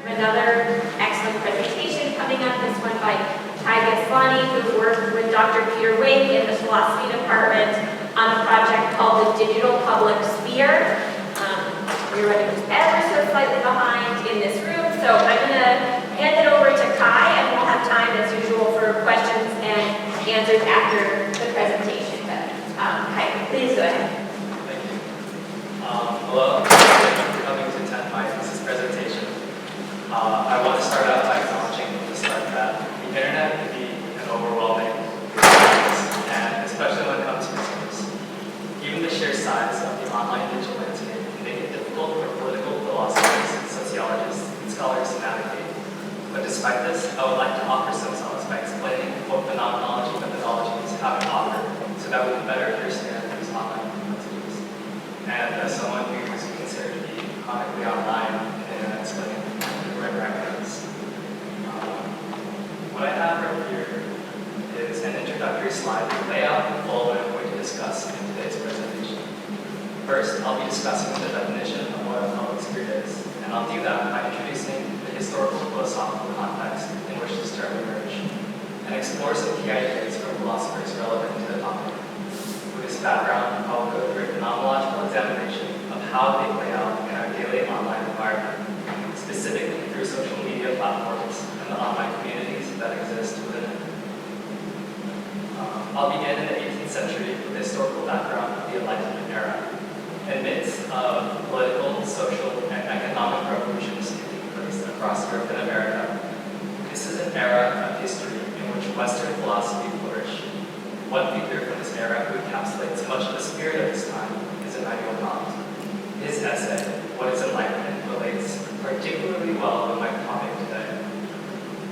Another excellent presentation coming up, this one by Geslani, who worked with Dr. Peter Wake in the philosophy department on a project called the Digital Public Sphere. We're running just ever so slightly behind in this room, so I'm going to hand it over to Kai, and we'll have time as usual for questions and answers after the presentation. But Kai, please go ahead. Thank you. Hello, thank you for coming to attend my thesis presentation. I want to start out by acknowledging from the start that the internet can be an overwhelming experience, and especially when it comes to consumers. Even the sheer size of the online digital landscape can make it difficult for political philosophers, sociologists, and scholars to navigate. But despite this, I would like to offer some solace by explaining what phenomenology methodologies have to offer so that we can better understand these online complexities. And as someone who is considered to be chronically online and explaining the right practice, what I have right here is an introductory slide to lay out the flow that I'm going to discuss in today's presentation. First, I'll be discussing the definition of what a public sphere is, and I'll do that by introducing the historical philosophical context in which this term emerged, and explore some key ideas from philosophers relevant to the topic. With this background, I'll go through a phenomenological examination of how they play out in our daily online environment, specifically through social media platforms and the online communities that exist within it. I'll begin in the 18th century with the historical background of the Enlightenment era. Amidst of political, social, and economic revolutions taking place across Europe and America, this is an era of history in which Western philosophy flourished. One figure from this era who encapsulates much of the spirit of his time is Immanuel Kant. His essay, What is Enlightenment, relates particularly well with my topic today.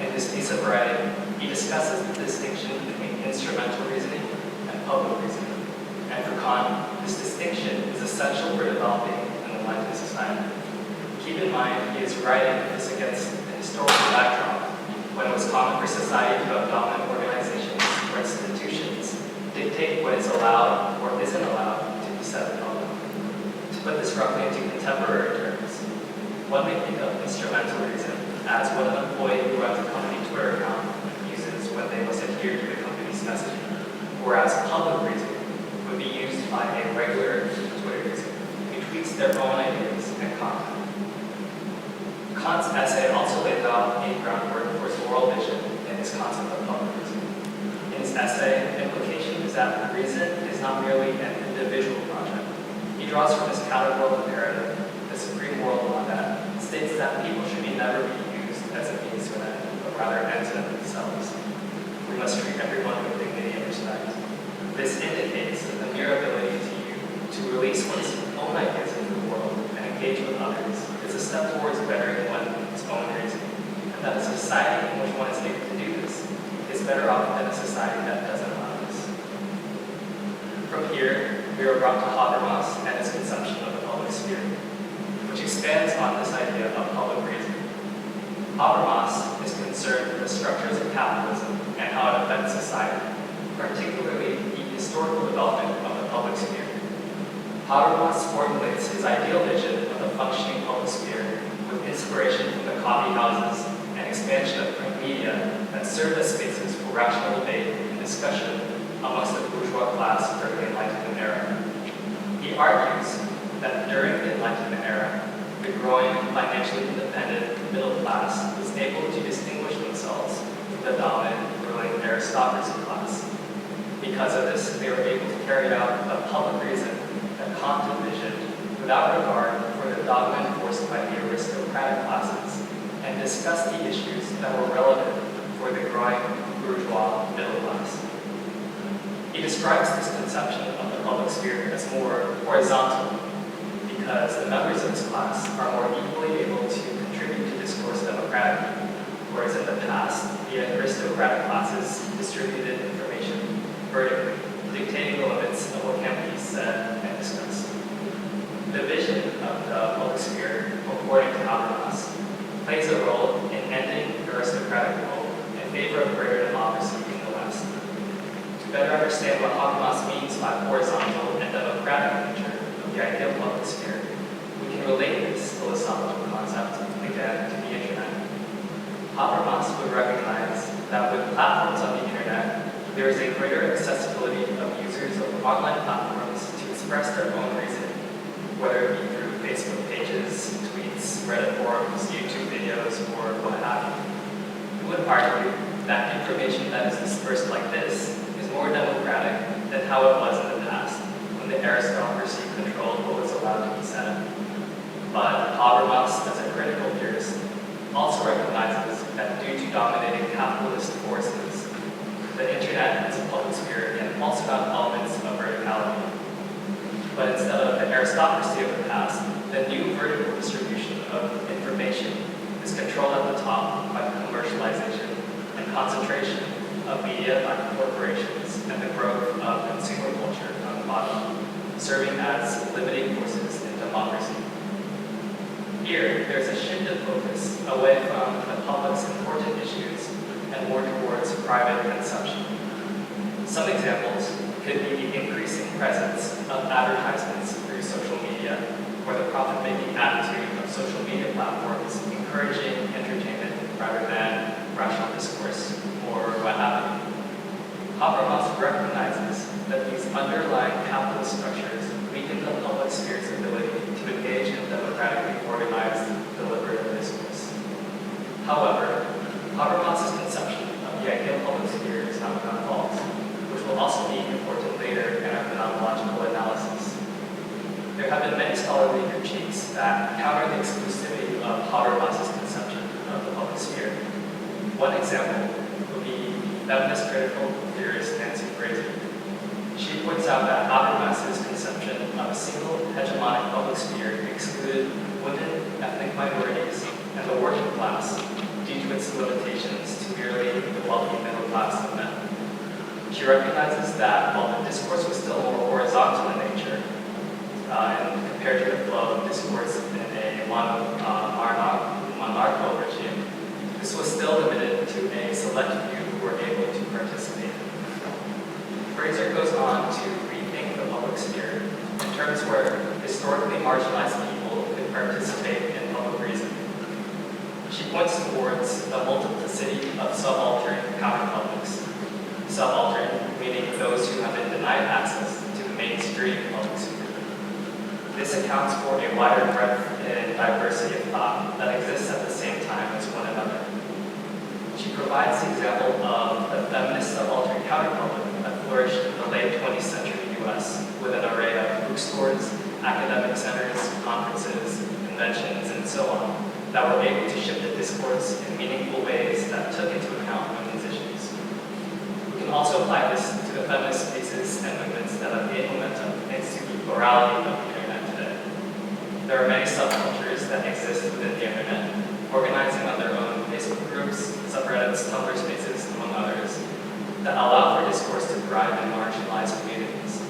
In this piece of writing, he discusses the distinction between instrumental reasoning and public reasoning. And for Kant, this distinction is essential for developing an enlightened society. Keep in mind, he is writing this against the historical backdrop, when it was common for society to have dominant organizations or institutions dictate what is allowed or isn't allowed to be said in public. To put this roughly into contemporary terms, one may think of instrumental reason as what an employee who runs a company Twitter account uses when they must adhere to the company's messaging, whereas public reason would be used by a regular Twitter user who tweets their own ideas and content. Kant's essay also lays out a groundwork for his moral vision and his concept of public reason. In his essay, the implication is that reason is not merely an individual project. He draws from his categorical imperative, the supreme moral law that states that people should never be used as a means to an end, but rather ends in themselves. We must treat everyone with dignity and respect. This indicates that the mere ability to release one's own ideas into the world and engage with others is a step towards bettering one's own reason, and that a society in which one is able to do this is better off than a society that doesn't allow this. From here, we are brought to Habermas and his conception of the public sphere, which expands on this idea of public reason. Habermas is concerned with the structures of capitalism and how it affects society, particularly the historical development of the public sphere. Habermas formulates his ideal vision of the functioning public sphere with inspiration from the coffee houses and expansion of print media that served as spaces for rational debate and discussion amongst the bourgeois class during the Enlightenment era. He argues that during the Enlightenment era, the growing, financially independent middle class was able to distinguish themselves from the dominant, ruling aristocracy class. Because of this, they were able to carry out a public reason that Kant envisioned without regard for the dogma enforced by the aristocratic classes, and discuss the issues that were relevant for the growing bourgeois middle class. He describes this conception of the public sphere as more horizontal, because the members of this class are more equally able to contribute to discourse democratically, whereas in the past, the aristocratic classes distributed information vertically, dictating the limits of what can be said and discussed. The vision of the public sphere, according to Habermas, plays a role in ending the aristocratic rule in favor of greater democracy in the West. To better understand what Habermas means by horizontal and democratic nature of the ideal public sphere, we can relate this philosophical concept again to the internet. is a greater accessibility of users of online platforms to express their own reasoning, whether it be through Facebook pages, tweets, Reddit forums, YouTube videos, or what have you. We would argue that information that is dispersed like this is more democratic than how it was in the past, when the aristocracy controlled what was allowed to be said. But Habermas, as a critical theorist, also recognizes that due to dominating capitalist forces, the internet as a public sphere can also have elements of verticality. But instead of the aristocracy of the past, the new vertical distribution of information is controlled at the top by the commercialization and concentration of media by corporations and the growth of consumer culture on the bottom, serving as limiting forces in democracy. Here, there's a shift of focus away from the public's important issues and more towards private consumption. Some examples could be the increasing presence of advertisements through social media, or the profit-making attitude of social media platforms encouraging entertainment rather than rational discourse, or what have you. Habermas recognizes that these underlying capitalist structures weaken the public sphere's ability to engage in democratically organized deliberative discourse. However, Habermas's conception of the ideal public sphere is not without faults, which will also be important later in our phenomenological analysis. There have been many scholarly critiques that counter the exclusivity of Habermas's conception of the public sphere. One example would be feminist critical theorist Nancy Fraser. She points out that Habermas's conception of a single hegemonic public sphere excluded women, ethnic minorities, and the working class due to its limitations to merely the wealthy middle class of men. She recognizes that while the discourse was still more horizontal in nature, and compared to the flow of discourse in a monarchical regime, this was still limited to a select few who were able to participate. Fraser goes on to rethink the public sphere in terms where historically marginalized people could participate in public reason. She points towards the multiplicity of subaltern counterpublics. Subaltern meaning those who have been denied access to the mainstream public sphere. This accounts for a wider breadth and diversity of thought that exists at the same time as one another. She provides the example of the feminist subaltern counterpublic that flourished in the late 20th century US with an array of bookstores, academic centers, conferences, conventions, and so on that were able to shift the discourse in meaningful ways that took into account women's issues. We can also apply this to the feminist spaces and movements that have gained momentum into the plurality of the internet today. There are many subcultures that exist within the internet, organizing on their own Facebook groups, subreddits, Tumblr spaces, among others, that allow for discourse to thrive in marginalized communities.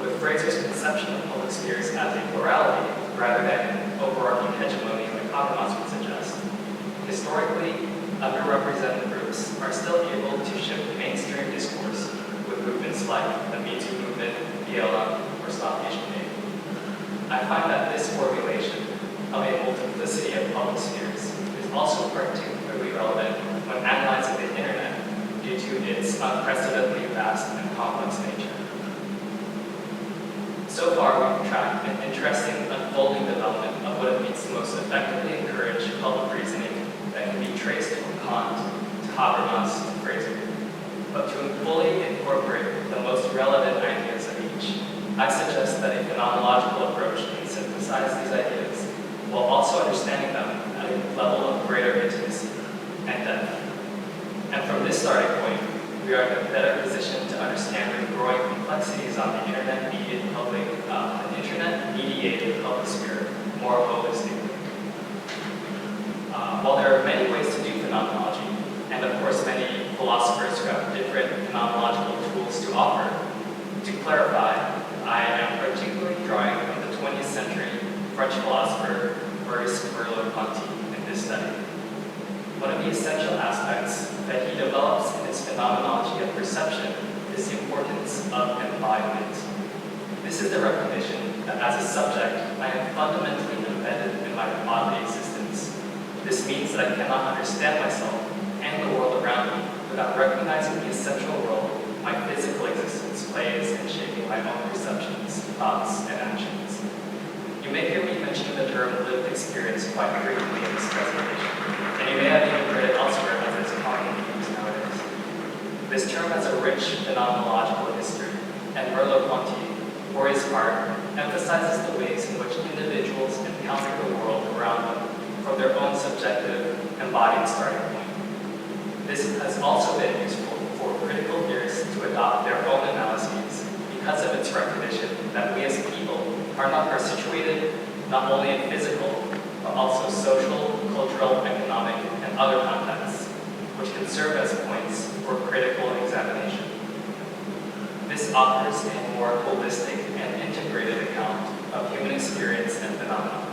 With Fraser's conception of public spheres as a plurality, rather than an overarching hegemony like Habermas would suggest, historically, underrepresented groups are still able to shift mainstream discourse with movements like the Me Too movement, BLM, or Stop Asian Hate. I find that this formulation of a multiplicity of public spheres is also particularly relevant when analyzing the internet due to its unprecedentedly vast and complex nature. So far, we've tracked an interesting unfolding development of what it means to most effectively encourage public reasoning that can be traced from Kant to Habermas to Fraser. But to fully incorporate the most relevant ideas of each, I suggest that a phenomenological approach can synthesize these ideas while also understanding them at a level of greater intimacy and depth. And from this starting point, we are in a better position to understand the growing complexities on the internet-mediated public sphere more holistically. While there are many ways to do phenomenology, and of course many philosophers who have different phenomenological tools to offer, to clarify, I am particularly drawing from the 20th century French philosopher Maurice Merleau-Ponty in this study. One of the essential aspects that he develops in his phenomenology of perception is the importance of embodiment. This is the recognition that as a subject, I am fundamentally embedded in my bodily existence. This means that I cannot understand myself and the world around me without recognizing the essential role my physical existence plays in shaping my own perceptions, thoughts, and actions. You may hear me mention the term lived experience quite frequently in this presentation, and you may have even heard it elsewhere as it's commonly used nowadays. This term has a rich phenomenological history, and Merleau-Ponty, for his part, emphasizes the ways in which individuals encounter the world around them from their own subjective, embodied starting point. This has also been useful for critical theorists to adopt their own analyses because of its recognition that we as people are situated not only in physical, but also social, cultural, economic, and other contexts, which can serve as points for critical examination. This offers a more holistic and integrated account of human experience and phenomena.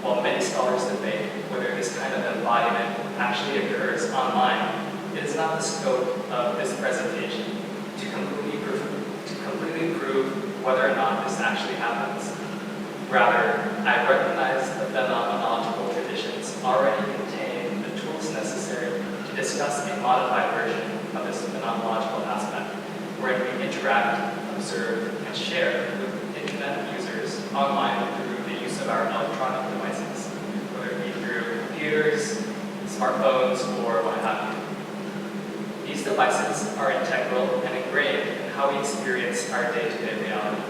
While many scholars debate whether this kind of embodiment actually occurs online, it is not the scope of this presentation to completely prove whether or not this actually happens. Rather, I recognize the phenomenological traditions already contain the tools necessary to discuss a modified version of this phenomenological aspect, wherein we interact, observe, and share with internet users online through the use of our electronic devices, whether it be through computers, smartphones, or what have you. These devices are integral and ingrained in how we experience our day-to-day reality.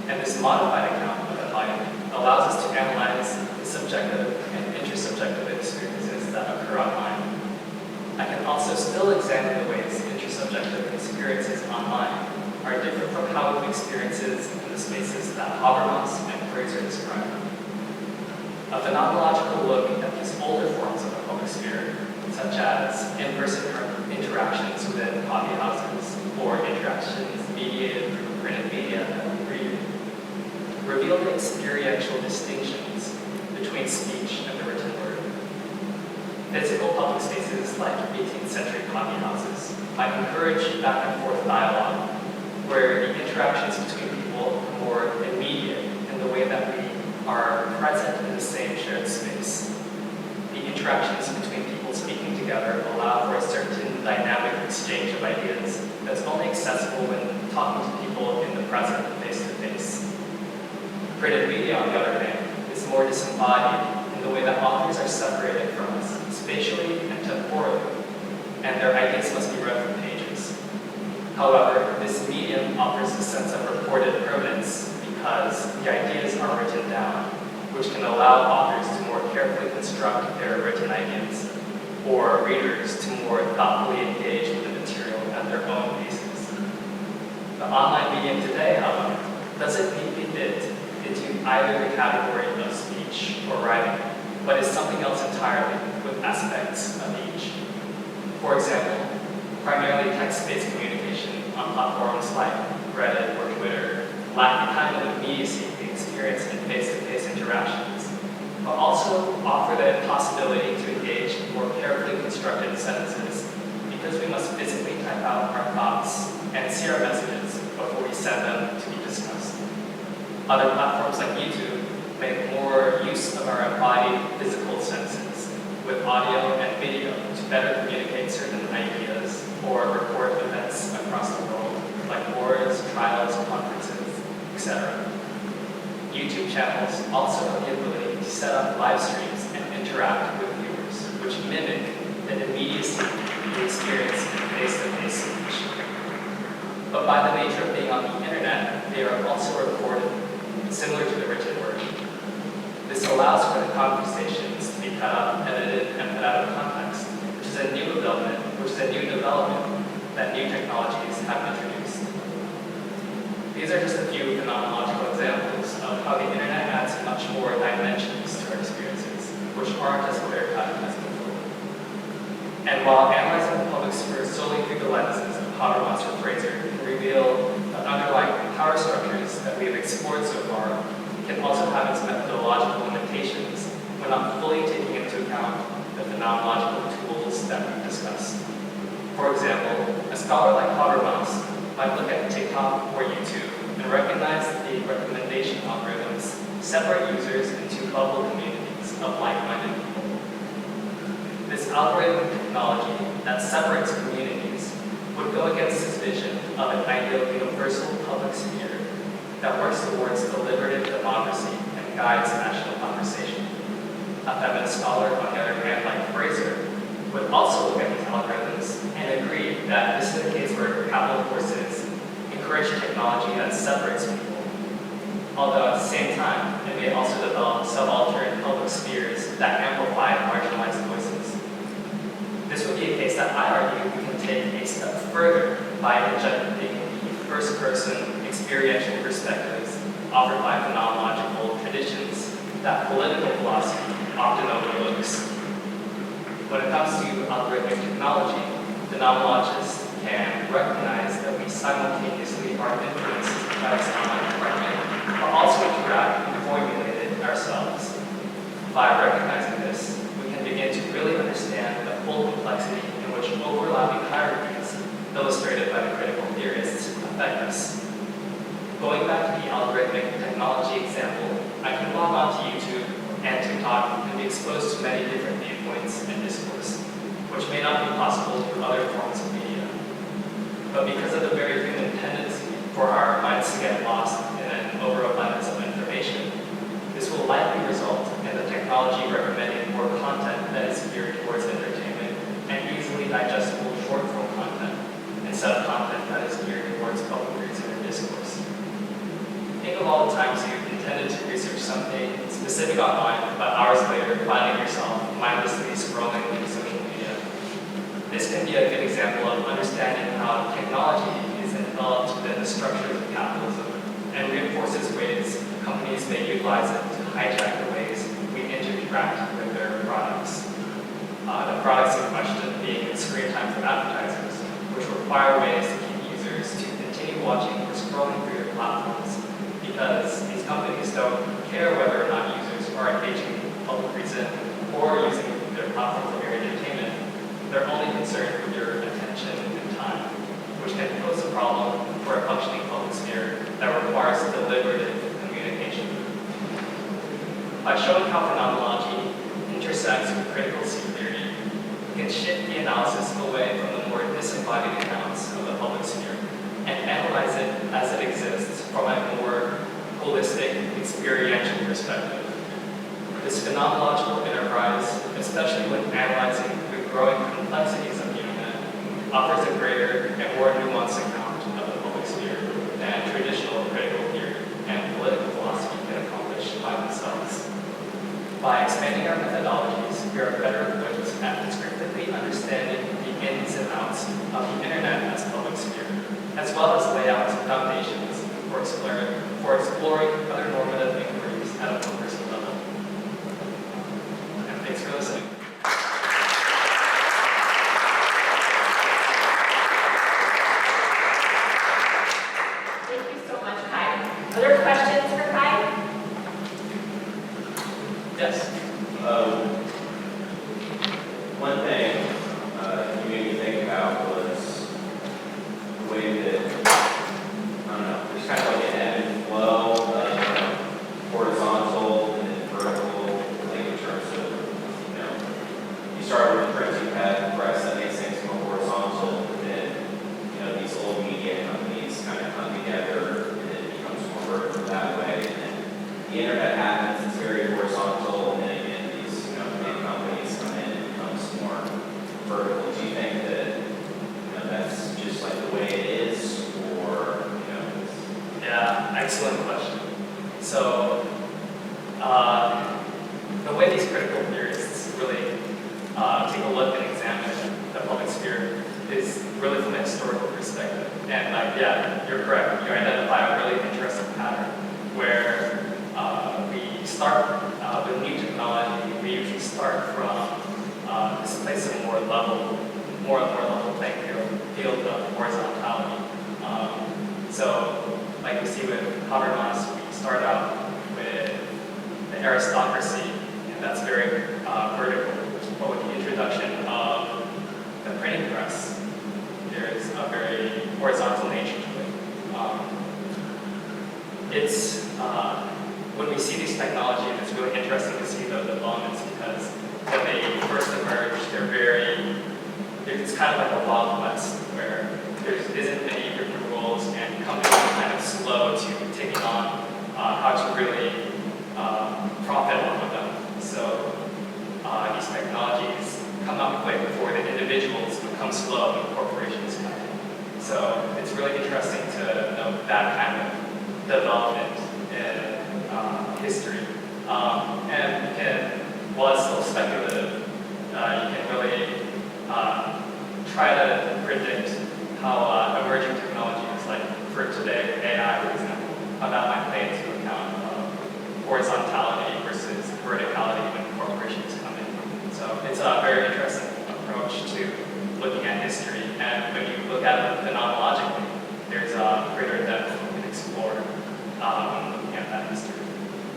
And this modified account of embodiment allows us to analyze the subjective and intersubjective experiences that occur online. I can also still examine the ways intersubjective experiences online are different from how experiences in the spaces that Habermas and Fraser describe. A phenomenological look at these older forms of the public sphere, such as in-person interactions within coffee houses or interactions mediated through printed media that we read, reveal the experiential distinctions between speech and the written word. Physical public spaces like 18th century coffee houses might encourage back and forth dialogue, where the interactions between people are more immediate in the way that we are present in the same shared space. The interactions between people speaking together allow for a certain dynamic exchange of ideas that's only accessible when talking to people in the present, face-to-face. Printed media, on the other hand, is more disembodied in the way that authors are separated from us, spatially and temporally, and their ideas must be read from pages. However, this medium offers a sense of reported permanence because the ideas are written down, which can allow authors to more carefully construct their written ideas, or readers to more thoughtfully engage with the material at their own paces. The online medium today, however, doesn't neatly fit into either the category of speech or writing, but is something else entirely with aspects of each. For example, primarily text-based communication on platforms like Reddit or Twitter lack the kind of immediacy we experience in face-to-face interactions, but also offer the possibility to engage in more carefully constructed sentences because we must physically type out our thoughts and see our messages before we send them to be discussed. Other platforms like YouTube make more use of our embodied physical senses with audio and video to better communicate certain ideas or report events across the world, like wars, trials, conferences, etc. YouTube channels also have the ability to set up live streams and interact with viewers, which mimic the immediacy we experience in face-to-face speech. But by the nature of being on the internet, they are also recorded, similar to the written word. This allows for the conversations to be cut up, edited, and put out of context, which is a new development that new technologies have introduced. These are just a few phenomenological examples of how the internet adds much more dimensions to our experiences, which aren't as clear-cut as before. And while analyzing the public sphere solely through the lenses of Habermas or Fraser can reveal the underlying power structures that we have explored so far, can also have its methodological limitations when not fully taking into account the phenomenological tools that we've discussed. For example, a scholar like Habermas might look at TikTok or YouTube and recognize that the recommendation algorithms separate users into bubble communities of like-minded people. This algorithmic technology that separates communities would go against this vision of an ideal universal public sphere that works towards deliberative democracy and guides national conversation. A feminist scholar, on the other hand, like Fraser, would also look at these algorithms and agree that this is a case where capital forces encourage technology that separates people, although at the same time, it may also develop subaltern public spheres that amplify marginalized voices. This would be a case that I argue we can take a step further by injecting the first-person experiential perspectives offered by phenomenological traditions that political philosophy often overlooks. When it comes to algorithmic technology, phenomenologists can recognize that we simultaneously are influenced by its online environment, but also interact and formulate it ourselves. By recognizing this, we can begin to really understand the full complexity in which overlapping hierarchies, illustrated by the critical theorists, affect us. Going back to the algorithmic technology example, I can log on to YouTube and TikTok and be exposed to many different viewpoints and discourse, which may not be possible through other forms of media. But because of the very human tendency for our minds to get lost in an overabundance of information, this will likely result in the technology recommending more content that is geared towards entertainment and easily digestible short-form content, instead of content that is geared towards public reason or discourse. Think of all the times you've intended to research something specific online, but hours later finding yourself mindlessly scrolling through social media. This can be a good example of understanding how technology is enveloped within the structures of capitalism and reinforces ways companies may utilize it to hijack the ways we interact with their products. The products in question being screen time for advertisers, which require ways to keep users to continue watching or scrolling through their platforms, because these companies don't care whether or not users are engaging with public reason or using their platforms for entertainment. They're only concerned with your attention and time, which can pose a problem for a functioning public sphere that requires deliberative communication. By showing how phenomenology intersects with critical theory, we can shift the analysis away from the more disembodied accounts of the public sphere and analyze it as it exists from a more holistic, experiential perspective. This phenomenological enterprise, especially when analyzing the growing complexities of the internet, offers a greater and more nuanced account of the public sphere than traditional critical theory and political philosophy can accomplish by themselves. By expanding our methodologies, we are better equipped at descriptively understanding the ins and outs of the internet as public sphere, as well as lay out foundations for exploring other normative inquiries at a more personal level. And thanks for listening. Thank you so much, Kai. Other questions for Kai? Yes. One thing you made me think about was the way that, I don't know, there's kind of like an ebb and flow of horizontal and then vertical, like in terms of, you start with a printing press that makes things more horizontal, but then, these old media companies kind of come together and it becomes more vertical that way. And then the internet happens, it's very horizontal, and then again, these, big companies come in and it becomes more vertical. Do you think that, that's just like the way it is, or, Yeah, excellent question. So, the way these critical theorists really take a look and examine the public sphere is really from a historical perspective. And yeah, you're correct. You identify a really interesting pattern where we start with new technology. We usually start from this place of more level playing field of horizontality. So, like we see with Habermas, we start out with the aristocracy, and that's very vertical. But with the introduction of the printing press, there's a very horizontal nature to it. When we see these technologies, it's really interesting to see those developments because when they first emerge, it's kind of like a Wild West where slow to taking on how to really profit off of them. So these technologies come up quick before the individuals become slow and corporations come in. So it's really interesting to note that kind of development in history. While it's still speculative, you can really try to predict how emerging technologies, like for today, AI, for example, how that might play into account horizontality versus verticality when corporations come in. So it's a very interesting approach to looking at history. And when you look at it phenomenologically, there's a greater depth we can explore when looking at that history.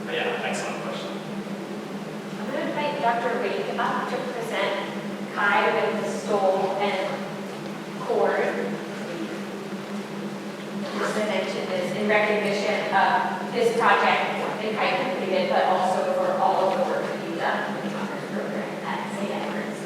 But yeah, excellent question. I'm going to invite Dr. Wake up to present Kai with the stole and cord. Just to mention this in recognition of this project that Kai completed, but also for all of the work that you've done in the honors program at St. Edward's.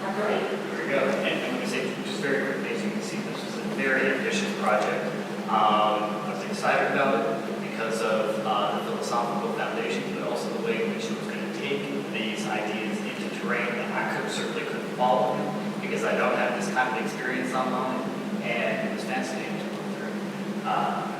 Dr. Wake. Here we go. And let me say, just very quickly, as you can see, this is a very ambitious project. I was excited about it because of the philosophical foundation, but also the way in which it was going to take these ideas into terrain that I certainly couldn't follow because I don't have this kind of experience online, and it was fascinating to go through.